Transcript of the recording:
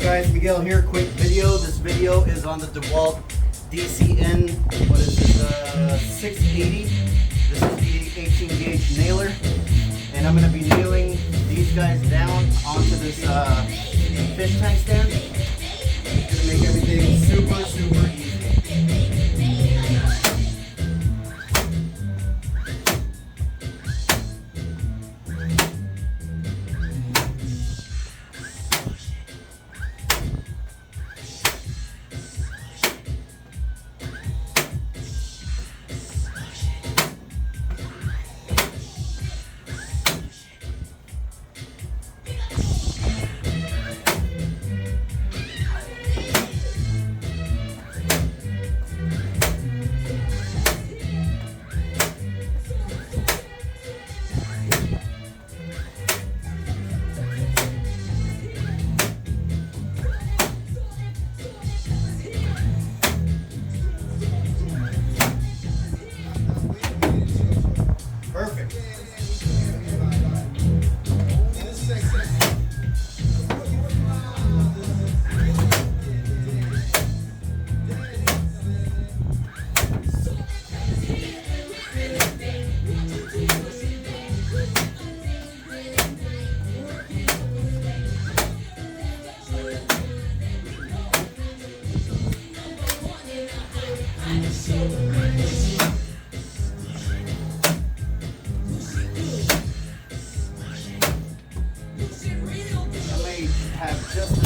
Guys, Miguel here. Quick video. This video is on the Dewalt DCN, what is this, 680. This is the 18 gauge nailer, and I'm going to be nailing these guys down onto this fish tank stand. It's going to make everything super easy. Perfect. Have just